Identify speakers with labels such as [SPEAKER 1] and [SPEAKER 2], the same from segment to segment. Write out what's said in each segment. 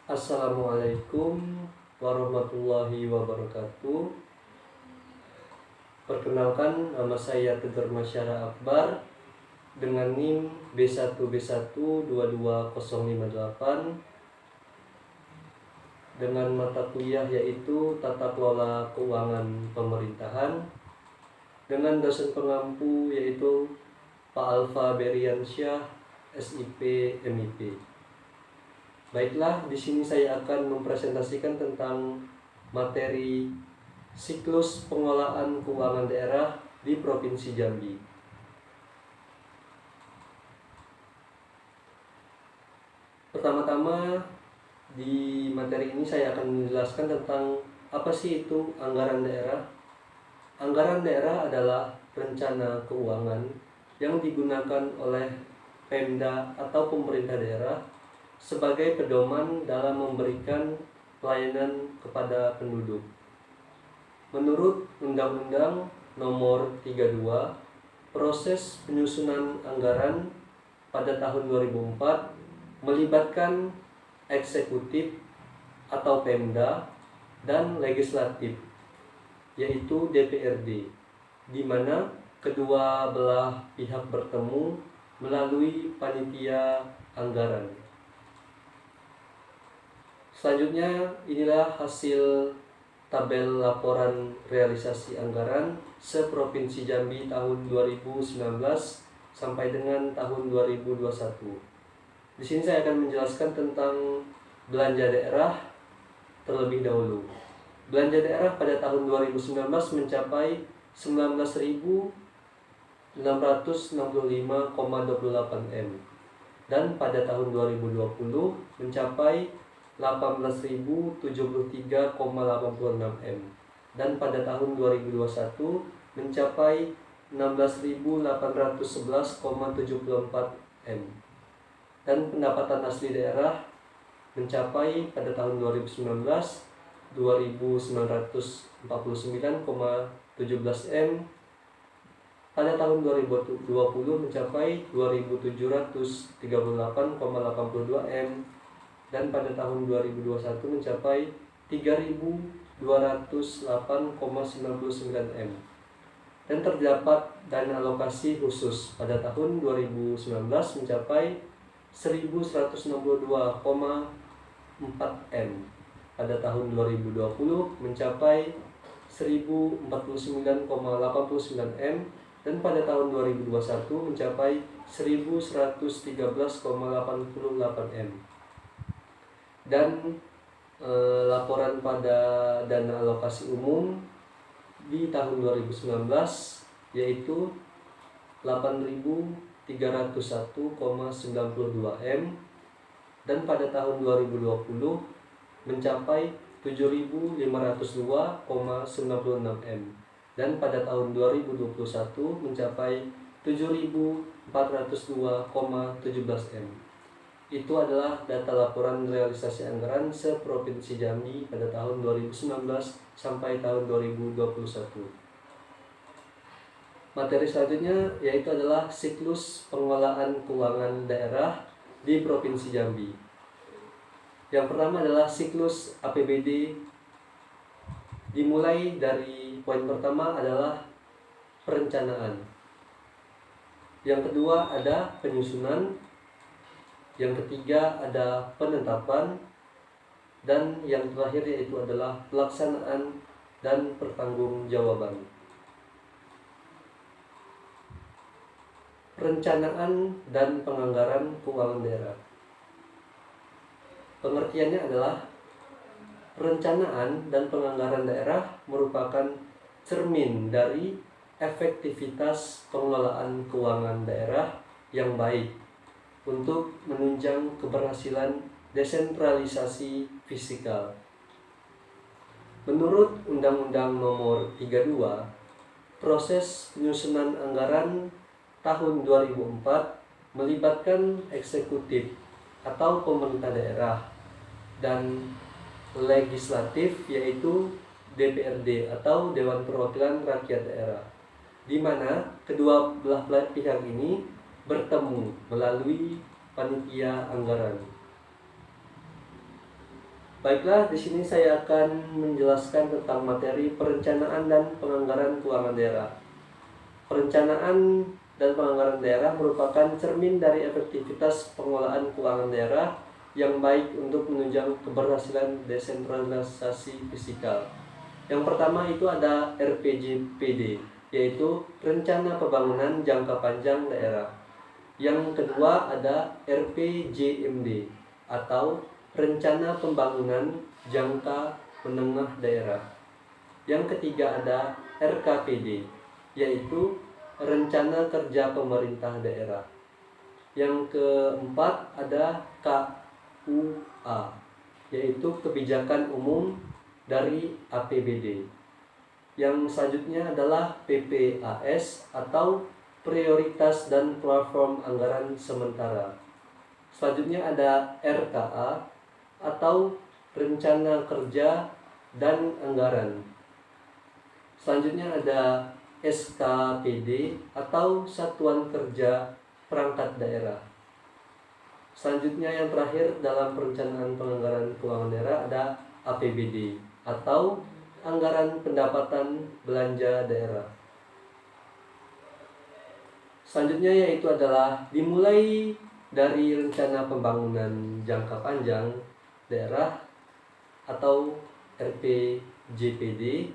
[SPEAKER 1] Assalamualaikum warahmatullahi wabarakatuh. Perkenalkan, nama saya Tegar Masyara Akbar dengan NIM B1B1 22058 dengan mata kuliah yaitu Tata Kelola Keuangan Pemerintahan dengan dosen pengampu yaitu Pak Alfa Beriansyah, SIP MIP. Baiklah, di sini saya akan mempresentasikan tentang materi siklus pengelolaan keuangan daerah di Provinsi Jambi. Pertama-tama, di materi ini saya akan menjelaskan tentang apa sih itu anggaran daerah. Anggaran daerah adalah rencana keuangan yang digunakan oleh Pemda atau pemerintah daerah sebagai pedoman dalam memberikan pelayanan kepada penduduk. Menurut Undang-Undang Nomor 32, proses penyusunan anggaran pada tahun 2004 melibatkan eksekutif atau Pemda dan legislatif, yaitu DPRD, di mana kedua belah pihak bertemu melalui panitia anggaran. Selanjutnya, inilah hasil tabel laporan realisasi anggaran se-Provinsi Jambi tahun 2019 sampai dengan tahun 2021. Di sini saya akan menjelaskan tentang belanja daerah terlebih dahulu. Belanja daerah pada tahun 2019 mencapai 19.665,28 M dan pada tahun 2020 mencapai 18.073,86 M dan pada tahun 2021 mencapai 16.811,74 M dan pendapatan asli daerah mencapai pada tahun 2019 2.949,17 M, pada tahun 2020 mencapai 2.738,82 M dan pada tahun 2021 mencapai 3.208,99 M. Dan terdapat dana alokasi khusus pada tahun 2019 mencapai 1.162,4 M. Pada tahun 2020 mencapai 1.049,89 M dan pada tahun 2021 mencapai 1.113,88 M. Dan laporan pada dana alokasi umum di tahun 2019 yaitu 8.301,92 M dan pada tahun 2020 mencapai 7.502,96 M dan pada tahun 2021 mencapai 7.402,17 M. Itu adalah data laporan realisasi anggaran se-Provinsi Jambi pada tahun 2019 sampai tahun 2021. Materi selanjutnya yaitu adalah siklus pengelolaan keuangan daerah di Provinsi Jambi. Yang pertama adalah siklus APBD. Dimulai dari poin pertama adalah perencanaan. Yang kedua ada penyusunan. Yang ketiga ada penetapan, dan yang terakhir yaitu adalah pelaksanaan dan pertanggungjawaban. Perencanaan dan penganggaran keuangan daerah. Pengertiannya adalah perencanaan dan penganggaran daerah merupakan cermin dari efektivitas pengelolaan keuangan daerah yang baik untuk menunjang keberhasilan desentralisasi fiskal. Menurut Undang-Undang Nomor 32, proses penyusunan anggaran tahun 2004 melibatkan eksekutif atau pemerintah daerah dan legislatif yaitu DPRD atau Dewan Perwakilan Rakyat Daerah, di mana kedua belah pihak ini bertemu melalui panitia anggaran. Baiklah, di sini saya akan menjelaskan tentang materi perencanaan dan penganggaran keuangan daerah. Perencanaan dan penganggaran daerah merupakan cermin dari efektivitas pengelolaan keuangan daerah yang baik untuk menunjang keberhasilan desentralisasi fiskal. Yang pertama itu ada RPJPD, yaitu Rencana Pembangunan Jangka Panjang Daerah. Yang kedua ada RPJMD atau Rencana Pembangunan Jangka Menengah Daerah. Yang ketiga ada RKPD, yaitu Rencana Kerja Pemerintah Daerah. Yang keempat ada KUA, yaitu Kebijakan Umum dari APBD. Yang selanjutnya adalah PPAS atau Prioritas dan Platform Anggaran Sementara. Selanjutnya ada RKA atau Rencana Kerja dan Anggaran. Selanjutnya ada SKPD atau Satuan Kerja Perangkat Daerah. Selanjutnya yang terakhir dalam perencanaan penganggaran keuangan daerah ada APBD atau Anggaran Pendapatan Belanja Daerah. Selanjutnya yaitu adalah dimulai dari rencana pembangunan jangka panjang daerah atau RPJPD,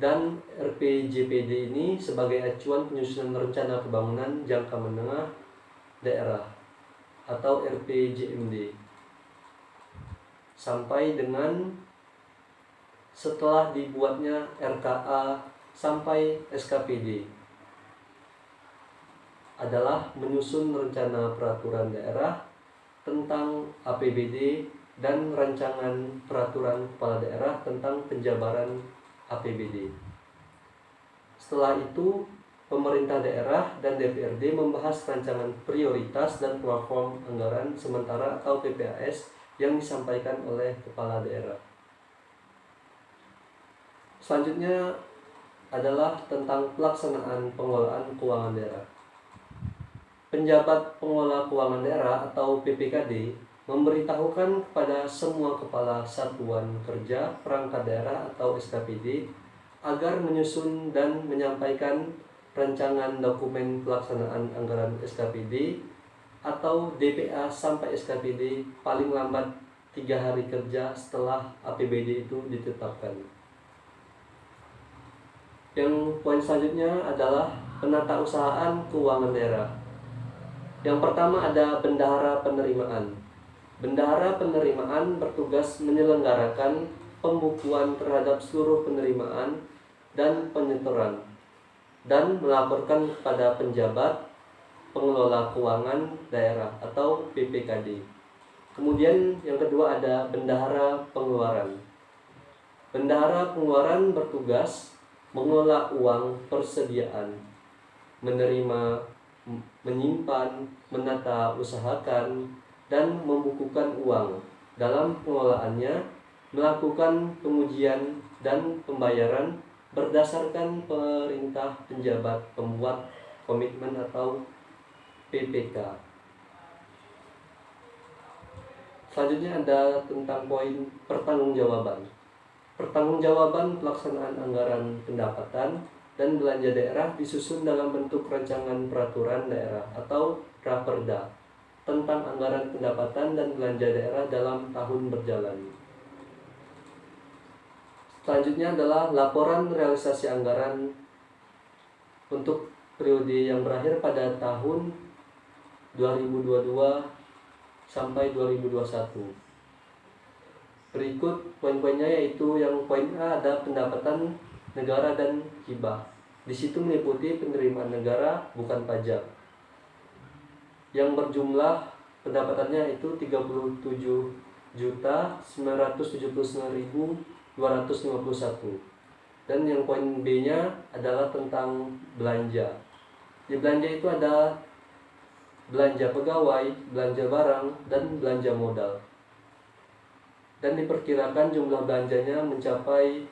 [SPEAKER 1] dan RPJPD ini sebagai acuan penyusunan rencana pembangunan jangka menengah daerah atau RPJMD sampai dengan setelah dibuatnya RKA sampai SKPD adalah menyusun rencana peraturan daerah tentang APBD dan rancangan peraturan kepala daerah tentang penjabaran APBD. Setelah itu, pemerintah daerah dan DPRD membahas rancangan prioritas dan platform anggaran sementara atau PPAS yang disampaikan oleh kepala daerah. Selanjutnya adalah tentang pelaksanaan pengelolaan keuangan daerah. Penjabat pengelola keuangan daerah atau PPKD memberitahukan kepada semua kepala satuan kerja perangkat daerah atau SKPD agar menyusun dan menyampaikan rancangan dokumen pelaksanaan anggaran SKPD atau DPA sampai SKPD paling lambat 3 hari kerja setelah APBD itu ditetapkan. Yang poin selanjutnya adalah penatausahaan keuangan daerah. Yang pertama ada bendahara penerimaan. Bendahara penerimaan bertugas menyelenggarakan pembukuan terhadap seluruh penerimaan dan penyetoran dan melaporkan kepada penjabat pengelola keuangan daerah atau PPKD. Kemudian yang kedua ada bendahara pengeluaran. Bendahara pengeluaran bertugas mengelola uang persediaan, menerima, menyimpan, menata usahakan, dan membukukan uang dalam pengelolaannya, melakukan pengujian dan pembayaran berdasarkan perintah penjabat pembuat komitmen atau PPK. Selanjutnya ada tentang poin pertanggungjawaban. Pertanggungjawaban pelaksanaan anggaran pendapatan dan belanja daerah disusun dalam bentuk rancangan peraturan daerah atau Raperda tentang anggaran pendapatan dan belanja daerah dalam tahun berjalan. Selanjutnya adalah laporan realisasi anggaran untuk periode yang berakhir pada tahun 2022 sampai 2021. Berikut poin-poinnya yaitu yang poin A ada pendapatan negara dan hibah. Di situ meliputi penerimaan negara bukan pajak. Yang berjumlah pendapatannya itu 37.979.251. Dan yang poin B-nya adalah tentang belanja. Di belanja itu ada belanja pegawai, belanja barang, dan belanja modal. Dan diperkirakan jumlah belanjanya mencapai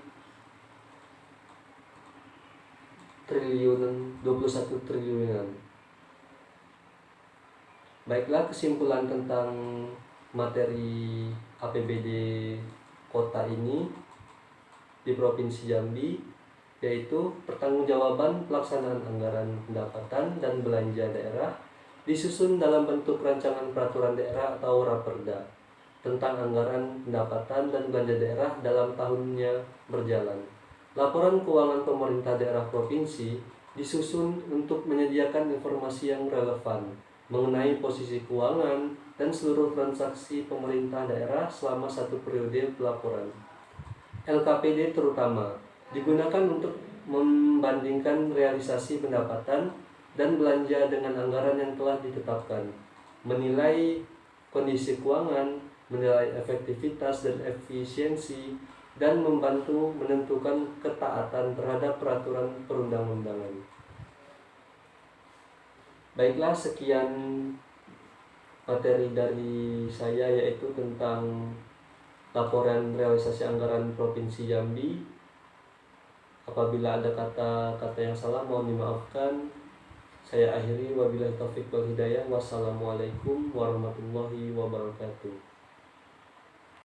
[SPEAKER 1] 21 triliunan. Baiklah, kesimpulan tentang materi APBD kota ini di Provinsi Jambi, yaitu pertanggungjawaban pelaksanaan anggaran pendapatan dan belanja daerah disusun dalam bentuk rancangan peraturan daerah atau Raperda tentang anggaran pendapatan dan belanja daerah dalam tahunnya berjalan. Laporan keuangan pemerintah daerah provinsi disusun untuk menyediakan informasi yang relevan mengenai posisi keuangan dan seluruh transaksi pemerintah daerah selama satu periode pelaporan. LKPD terutama digunakan untuk membandingkan realisasi pendapatan dan belanja dengan anggaran yang telah ditetapkan, menilai kondisi keuangan, menilai efektivitas dan efisiensi, dan membantu menentukan ketaatan terhadap peraturan perundang-undangan. Baiklah, sekian materi dari saya, yaitu tentang laporan realisasi anggaran Provinsi Jambi. Apabila ada kata-kata yang salah mohon dimaafkan. Saya akhiri, wabillahi taufik wal hidayah. Wassalamualaikum warahmatullahi wabarakatuh.